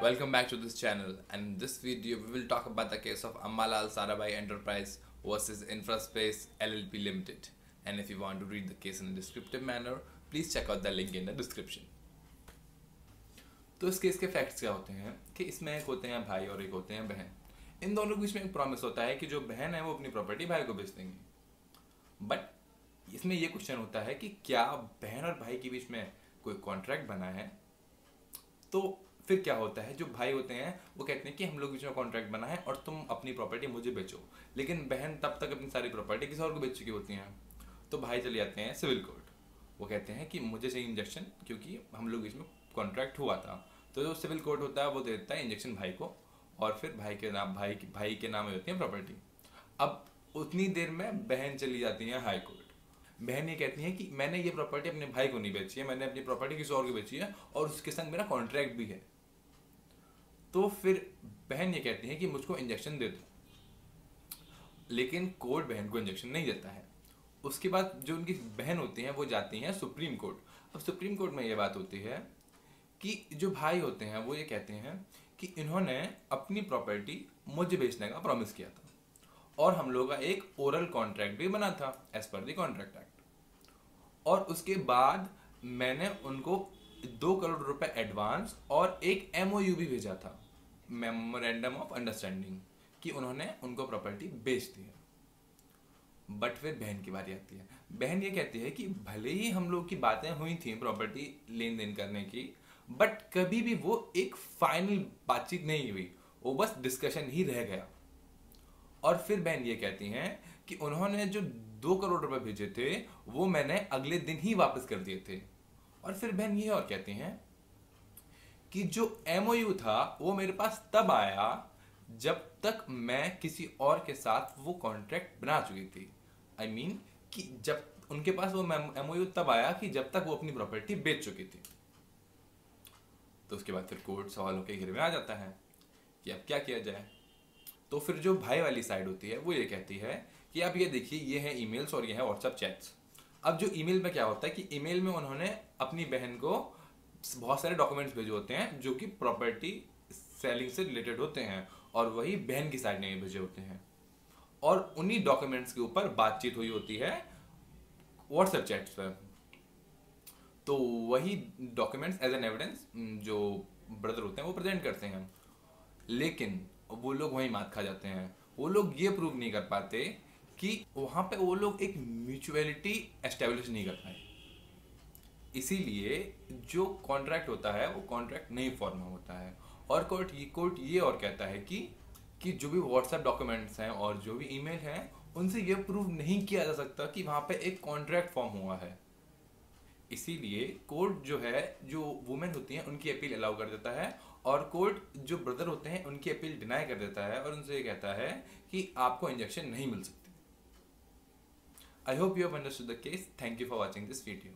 Welcome back to this channel, and in this video we will talk about the case of Ammalal Sarabhai Enterprise versus Infraspace LLP Limited. And if you want to read the case in a descriptive manner, please check out the link in the description. तो इस case के facts क्या होते हैं कि इसमें एक होते हैं भाई और एक होते हैं बहन। इन दोनों के बीच में एक प्रॉमिस होता है कि जो बहन है वो अपनी प्रॉपर्टी भाई को बेच देंगी। बट इसमें ये क्वेश्चन होता है कि क्या बहन और भाई के बीच में कोई कॉन्ट्रैक्ट बना है? तो फिर क्या होता है, जो भाई होते हैं वो कहते हैं कि हम लोग बीच में कॉन्ट्रैक्ट बना है और तुम अपनी प्रॉपर्टी मुझे बेचो, लेकिन बहन तब तक अपनी सारी प्रॉपर्टी किसी और को बेच चुकी होती हैं। तो भाई चले जाते हैं सिविल कोर्ट। वो कहते हैं कि मुझे चाहिए इंजेक्शन, क्योंकि हम लोग बीच में कॉन्ट्रैक्ट हुआ था। तो जो सिविल कोर्ट होता है वो दे देता है इंजेक्शन भाई को, और फिर भाई के नाम में होती है प्रॉपर्टी। अब उतनी देर में बहन चली जाती है हाई कोर्ट। बहन ये कहती है कि मैंने ये प्रॉपर्टी अपने भाई को नहीं बेची है, मैंने अपनी प्रॉपर्टी किसी और को बेची है और उसके संग मेरा कॉन्ट्रैक्ट भी है। तो फिर बहन ये कहती है कि मुझको इंजेक्शन दे दो, लेकिन कोर्ट बहन को इंजेक्शन नहीं देता है। उसके बाद जो उनकी बहन होती हैं वो जाती हैं सुप्रीम कोर्ट। अब सुप्रीम कोर्ट में ये बात होती है कि जो भाई होते हैं वो ये कहते हैं कि इन्होंने अपनी प्रॉपर्टी मुझे बेचने का प्रॉमिस किया था और हम लोगों का एक ओरल कॉन्ट्रैक्ट भी बना था as per the contract act. और उसके बाद मैंने उनको 2 करोड़ रुपए एडवांस और एक एमओयू भी भेजा था, मेमोरेंडम ऑफ अंडरस्टैंडिंग, कि उन्होंने उनको प्रॉपर्टी बेच दी है। बट फिर बहन की बारी आती है। बहन ये कहती है कि भले ही हम लोग की बातें हुई थी प्रॉपर्टी लेन देन करने की, बट कभी भी वो एक फाइनल बातचीत नहीं हुई, वो बस डिस्कशन ही रह गया। और फिर बहन ये कहती हैं कि उन्होंने जो 2 करोड़ रुपए भेजे थे वो मैंने अगले दिन ही वापस कर दिए थे। और फिर बहन ये और कहती हैं कि जो एमओयू था वो मेरे पास तब आया जब तक मैं किसी और के साथ वो कॉन्ट्रैक्ट बना चुकी थी। आई मीन कि जब उनके पास वो एमओयू तब आया कि जब तक वो अपनी प्रॉपर्टी बेच चुकी थी। तो उसके बाद फिर कोर्ट सवालों के घेरे में आ जाता है कि अब क्या किया जाए। तो फिर जो भाई वाली साइड होती है वो ये कहती है कि आप ये देखिए, ये है ईमेल्स और ये है व्हाट्सएप चैट्स। अब जो ईमेल में क्या होता है कि ईमेल में उन्होंने अपनी बहन को बहुत सारे डॉक्यूमेंट्स भेजे होते हैं जो कि प्रॉपर्टी सेलिंग से रिलेटेड होते हैं, और वही बहन की साइड ने भेजे होते हैं। और उन्हीं डॉक्यूमेंट्स के ऊपर बातचीत हुई होती है व्हाट्सएप चैट्स पर। तो वही डॉक्यूमेंट्स एज एन एविडेंस जो ब्रदर होते हैं वो प्रेजेंट करते हैं, लेकिन वो लोग वहीं मात खा जाते हैं। वो लोग ये प्रूव नहीं कर पाते कि वहां पे वो लोग एक म्यूचुअलिटी एस्टेब्लिश नहीं कर पाए। इसीलिए जो कॉन्ट्रैक्ट होता है वो कॉन्ट्रैक्ट नहीं फॉर्म होता है। और कोर्ट ये और कहता है कि जो भी व्हाट्सएप डॉक्यूमेंट्स हैं और जो भी ईमेल हैं उनसे ये प्रूव नहीं किया जा सकता कि वहां पे एक कॉन्ट्रैक्ट फॉर्म हुआ है। इसीलिए कोर्ट जो है, जो वुमेन होती हैं उनकी अपील अलाउ कर देता है, और कोर्ट जो ब्रदर होते हैं उनकी अपील डिनाई कर देता है और उनसे ये कहता है कि आपको इंजेक्शन नहीं मिल सकती। I hope you have understood the case. Thank you for watching this video.